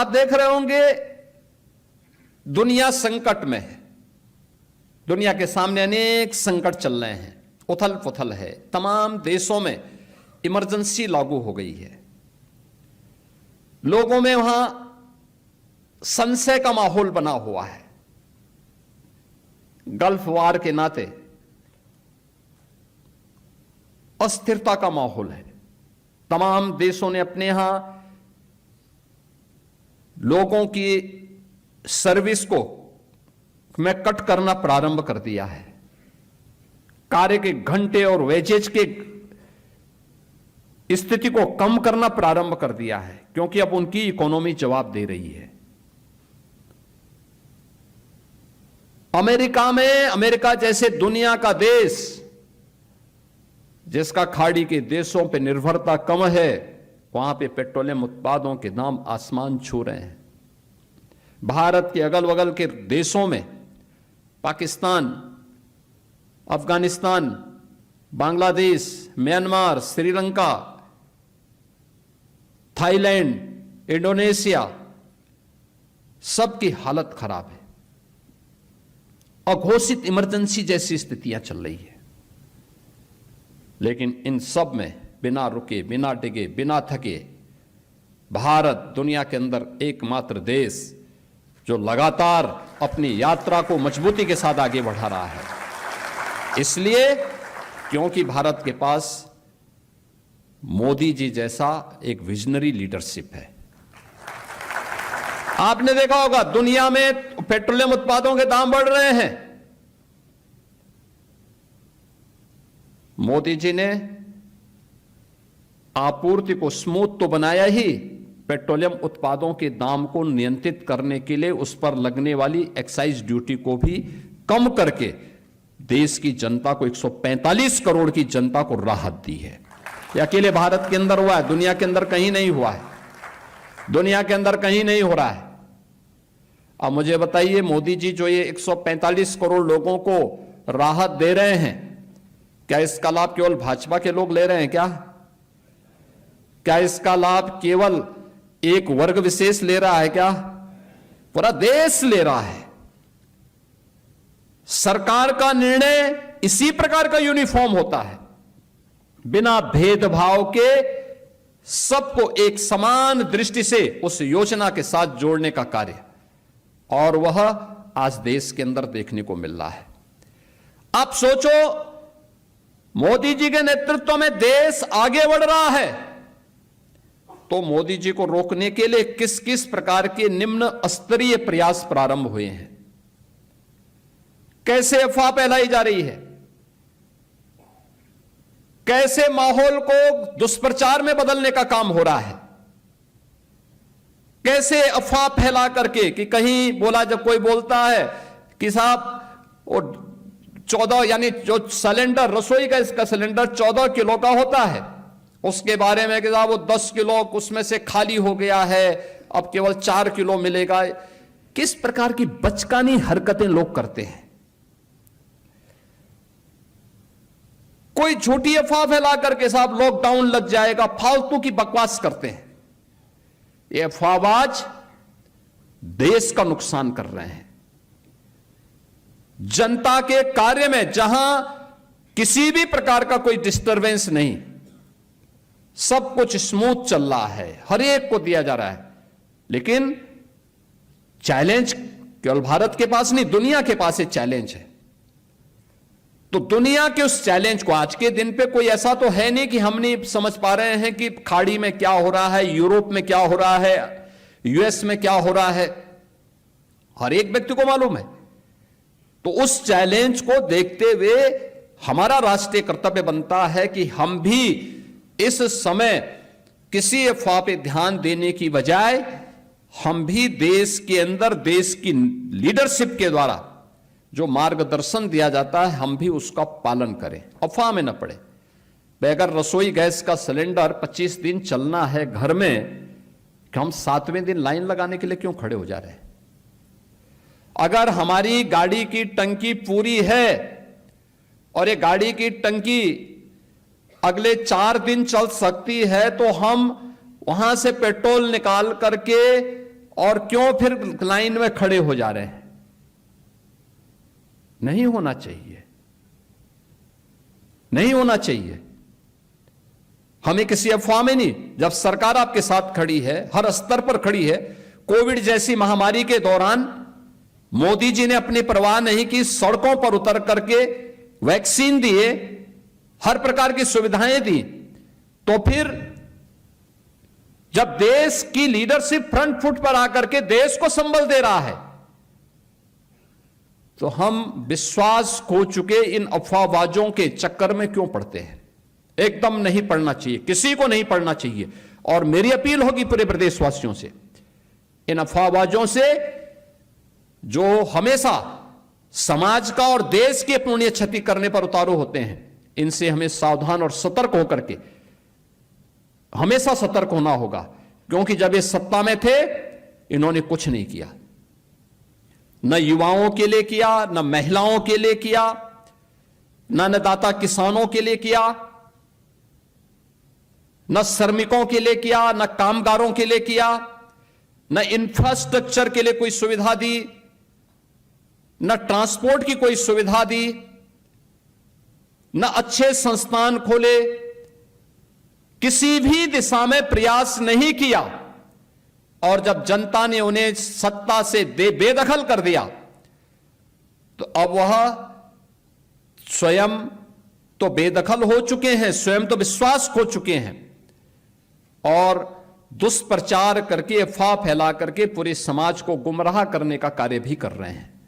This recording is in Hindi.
आप देख रहे होंगे दुनिया संकट में है। दुनिया के सामने अनेक संकट चल रहे हैं, उथल पुथल है, तमाम देशों में इमरजेंसी लागू हो गई है। लोगों में वहां संशय का माहौल बना हुआ है। गल्फ वार के नाते अस्थिरता का माहौल है। तमाम देशों ने अपने यहां लोगों की सर्विस को में कट करना प्रारंभ कर दिया है। कार्य के घंटे और वेजेज के स्थिति को कम करना प्रारंभ कर दिया है, क्योंकि अब उनकी इकोनॉमी जवाब दे रही है। अमेरिका में, अमेरिका जैसे दुनिया का देश जिसका खाड़ी के देशों पे निर्भरता कम है, वहां पे पेट्रोलियम उत्पादों के दाम आसमान छू रहे हैं। भारत के अगल बगल के देशों में, Pakistan, Afghanistan, Bangladesh, Myanmar, Sri Lanka, Thailand, Indonesia, सबकी हालत खराब है। अघोषित इमरजेंसी जैसी स्थितियां चल रही है। लेकिन इन सब में बिना रुके, बिना डिगे, बिना थके भारत दुनिया के अंदर एकमात्र देश जो लगातार अपनी यात्रा को मजबूती के साथ आगे बढ़ा रहा है। इसलिए क्योंकि भारत के पास मोदी जी जैसा एक विजनरी लीडरशिप है। आपने देखा होगा दुनिया में पेट्रोलियम उत्पादों के दाम बढ़ रहे हैं। मोदी जी ने आपूर्ति को स्मूथ तो बनाया ही, पेट्रोलियम उत्पादों के दाम को नियंत्रित करने के लिए उस पर लगने वाली एक्साइज ड्यूटी को भी कम करके देश की जनता को, 145 करोड़ की जनता को राहत दी है। यह अकेले भारत के अंदर हुआ है, दुनिया के अंदर कहीं नहीं हुआ है। दुनिया के अंदर कहीं नहीं हो रहा है। अब मुझे बताइए, मोदी जी जो ये 145 करोड़ लोगों को राहत दे रहे हैं, क्या इसका लाभ केवल भाजपा के लोग ले रहे हैं क्या? क्या इसका लाभ केवल एक वर्ग विशेष ले रहा है क्या? पूरा देश ले रहा है। सरकार का निर्णय इसी प्रकार का यूनिफॉर्म होता है, बिना भेदभाव के सबको एक समान दृष्टि से उस योजना के साथ जोड़ने का कार्य, और वह आज देश के अंदर देखने को मिल रहा है। आप सोचो, मोदी जी के नेतृत्व में देश आगे बढ़ रहा है, तो मोदी जी को रोकने के लिए किस किस प्रकार के निम्न स्तरीय प्रयास प्रारंभ हुए हैं, कैसे अफवाह फैलाई जा रही है, कैसे माहौल को दुष्प्रचार में बदलने का काम हो रहा है, कैसे अफवाह फैला करके कि कहीं बोला, जब कोई बोलता है कि साहब वो 14 यानी जो सिलेंडर, रसोई गैस का सिलेंडर 14 किलो का होता है, उसके बारे में कि साहब वो 10 किलो उसमें से खाली हो गया है, अब केवल 4 किलो मिलेगा। किस प्रकार की बचकानी हरकतें लोग करते हैं। कोई झूठी अफवाह फैला करके साहब लॉकडाउन लग जाएगा, फालतू की बकवास करते हैं। ये अफवाहबाज देश का नुकसान कर रहे हैं। जनता के कार्य में जहां किसी भी प्रकार का कोई डिस्टरबेंस नहीं, सब कुछ स्मूथ चल रहा है, हर एक को दिया जा रहा है, लेकिन चैलेंज केवल भारत के पास नहीं, दुनिया के पास ये चैलेंज है। तो दुनिया के उस चैलेंज को आज के दिन पे कोई ऐसा तो है नहीं कि हम नहीं समझ पा रहे हैं कि खाड़ी में क्या हो रहा है, यूरोप में क्या हो रहा है, यूएस में क्या हो रहा है, हर एक व्यक्ति को मालूम है। तो उस चैलेंज को देखते हुए हमारा राष्ट्रीय कर्तव्य बनता है कि हम भी इस समय किसी अफवाह पे ध्यान देने की बजाय हम भी देश के अंदर देश की लीडरशिप के द्वारा जो मार्गदर्शन दिया जाता है, हम भी उसका पालन करें, अफवाह में न पड़े। अगर रसोई गैस का सिलेंडर 25 दिन चलना है घर में, कि हम 7वें दिन लाइन लगाने के लिए क्यों खड़े हो जा रहे हैं? अगर हमारी गाड़ी की टंकी पूरी है और ये गाड़ी की टंकी अगले 4 दिन चल सकती है, तो हम वहां से पेट्रोल निकाल करके और क्यों फिर लाइन में खड़े हो जा रहे हैं? नहीं होना चाहिए, नहीं होना चाहिए। हमें किसी अफवाह में नहीं, जब सरकार आपके साथ खड़ी है, हर स्तर पर खड़ी है। कोविड जैसी महामारी के दौरान मोदी जी ने अपनी परवाह नहीं की, सड़कों पर उतर करके वैक्सीन दिए, हर प्रकार की सुविधाएं दी। तो फिर जब देश की लीडरशिप फ्रंट फुट पर आकर के देश को संबल दे रहा है, तो हम विश्वास खो चुके इन अफवाहबाजों के चक्कर में क्यों पड़ते हैं? एकदम नहीं पड़ना चाहिए, किसी को नहीं पड़ना चाहिए। और मेरी अपील होगी पूरे प्रदेशवासियों से, इन अफवाहबाजों से जो हमेशा समाज का और देश की अपूर्णीय क्षति करने पर उतारू होते हैं, इनसे हमें सावधान और सतर्क होकर के हमेशा सतर्क होना होगा। क्योंकि जब ये सत्ता में थे, इन्होंने कुछ नहीं किया, न युवाओं के लिए किया, न महिलाओं के लिए किया, न अन्नदाता किसानों के लिए किया, न श्रमिकों के लिए किया, न कामगारों के लिए किया, न इंफ्रास्ट्रक्चर के लिए कोई सुविधा दी, न ट्रांसपोर्ट की कोई सुविधा दी, न अच्छे संस्थान खोले, किसी भी दिशा में प्रयास नहीं किया। और जब जनता ने उन्हें सत्ता से बेदखल कर दिया, तो अब वह स्वयं तो बेदखल हो चुके हैं, स्वयं तो विश्वास खो चुके हैं, और दुष्प्रचार करके, अफवाह फैला करके पूरे समाज को गुमराह करने का कार्य भी कर रहे हैं।